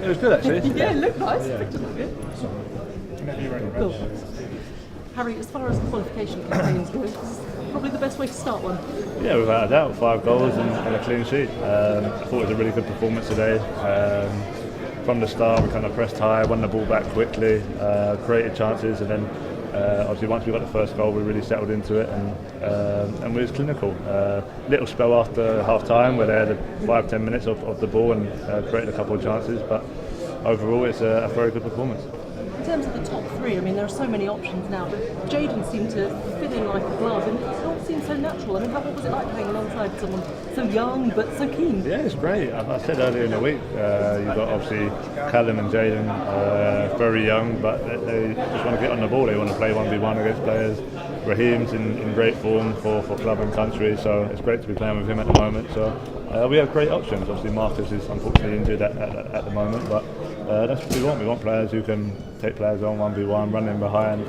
It was good actually. Yeah, it looked nice. It looked good. Cool. Harry, as far as the qualification campaigns go, this is probably the best way to start one. Yeah, without a doubt, 5 goals and a clean sheet. I thought it was a really good performance today. From the start, we kind of pressed high, won the ball back quickly, created chances, and then obviously once we got the first goal, we really settled into it, and we was clinical. Little spell after half time where they had 5-10 minutes of the ball and created a couple of chances, but overall it's a very good performance. In terms of the top 3, I mean, there are so many options now, but Jayden seemed to fit in like a glove, and it all seemed so natural. I mean, what was it like playing alongside someone so young but so keen? Yeah, it's great. I said earlier in the week, you've got obviously Callum and Jayden, very young, but they just want to get on the ball. They want to play 1v1 against players. Raheem's in great form for club and country, so it's great to be playing with him at the moment. So we have great options. Obviously Marcus is unfortunately injured at the moment, but that's what we want. We want players who can take players on 1v1, run in behind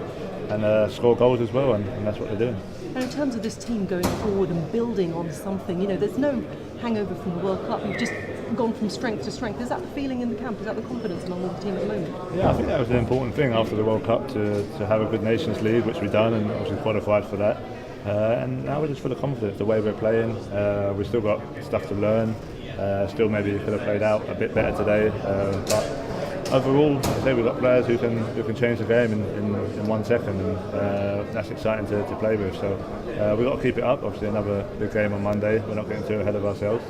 and score goals as well, and that's what they're doing. And in terms of this team going forward and building on something, you know, there's no hangover from the World Cup. You've just gone from strength to strength. Is that the feeling in the camp? Is that the confidence among the team at the moment? Yeah, I think that was an important thing after the World Cup to have a good Nations League, which we've done, and obviously qualified for that. And now we're just full of confidence, the way we're playing. We've still got stuff to learn. Still maybe could have played out a bit better today, but overall, I say we've got players who can change the game in 1 second, and that's exciting to play with. So we've got to keep it up. Obviously, another big game on Monday. We're not getting too ahead of ourselves,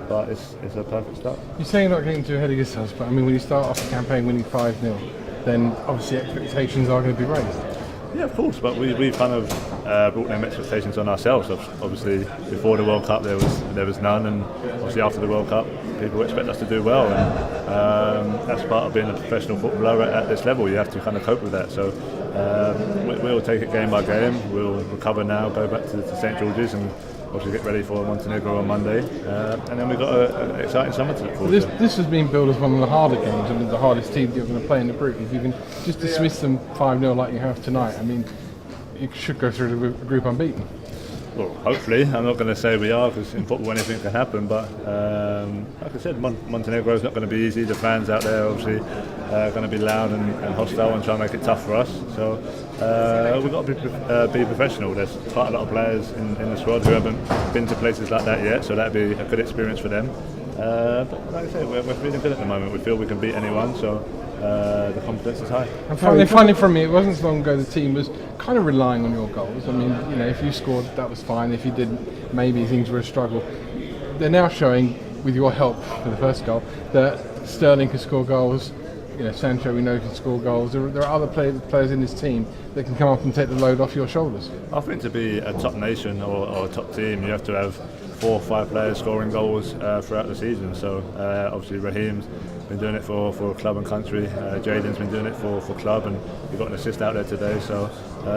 but it's a perfect start. You're saying not getting too ahead of yourselves, but I mean, when you start off the campaign winning 5-0, then obviously expectations are going to be raised. Yeah, of course, but we've kind of brought them expectations on ourselves. Obviously, before the World Cup, there was none, and obviously after the World Cup, people expect us to do well, and that's part of being a professional footballer at this level. You have to kind of cope with that. So we'll take it game by game. We'll recover now, go back to St George's, and obviously get ready for Montenegro on Monday, and then we've got an exciting summer to look forward to. This has been billed as one of the harder games, I mean, the hardest team you're going to play in the group. If you can just dismiss them 5-0 like you have tonight, I mean, you should go through the group unbeaten. Well, hopefully. I'm not going to say we are, because in football anything can happen, but like I said, Montenegro is not going to be easy. The fans out there obviously going to be loud and hostile and try and make it tough for us. So we've got to be professional. There's quite a lot of players in the squad who haven't been to places like that yet, so that'd be a good experience for them. But like I say, we're feeling good at the moment. We feel we can beat anyone, so the confidence is high. And finally from me, it wasn't so long ago the team was kind of relying on your goals. I mean, you know, if you scored, that was fine. If you didn't, maybe things were a struggle. They're now showing, with your help for the first goal, that Sterling can score goals. You know, Sancho we know can score goals. There are other players in this team that can come up and take the load off your shoulders. I think to be a top nation or a top team, you have to have 4 or 5 players scoring goals throughout the season. So obviously Raheem's been doing it for club and country. Jayden's been doing it for club, and we got an assist out there today. So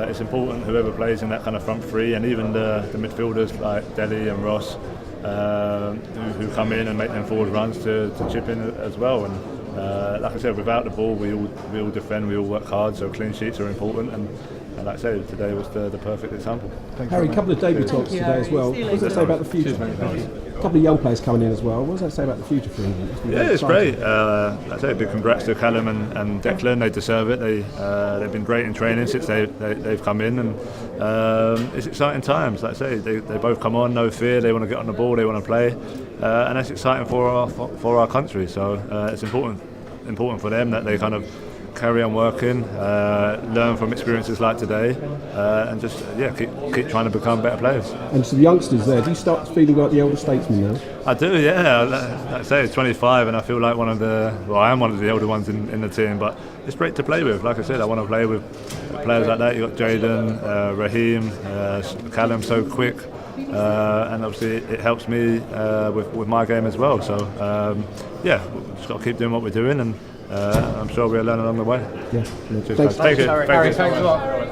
it's important whoever plays in that kind of front 3, and even the midfielders like Dele and Ross, who come in and make them forward runs to chip in as well. And like I said, without the ball, we all defend, we all work hard. So clean sheets are important, and like I said, today was the perfect example. Harry, a couple of debut talks today as well. What does that say about the future? A couple of young players coming in as well. What does that say about the future for England? Yeah, it's great. Like I say, big congrats to Callum and Declan. They deserve it. They've been great in training since they've come in, and it's exciting times. Like I say, they both come on, no fear. They want to get on the ball. They want to play, and that's exciting for our country. So it's important for them that they kind of carry on working, learn from experiences like today, and just keep trying to become better players. And so the youngsters there, do you start feeling like the elder statesman now? I do, yeah. Like I say, it's 25, and I feel like I am one of the elder ones in the team. But it's great to play with. Like I said, I want to play with players like that. You got Jayden, Raheem, Callum, so quick. And obviously it helps me with my game as well. So we've just got to keep doing what we're doing, and I'm sure we'll learn along the way. Yeah. Thanks. Thanks a lot.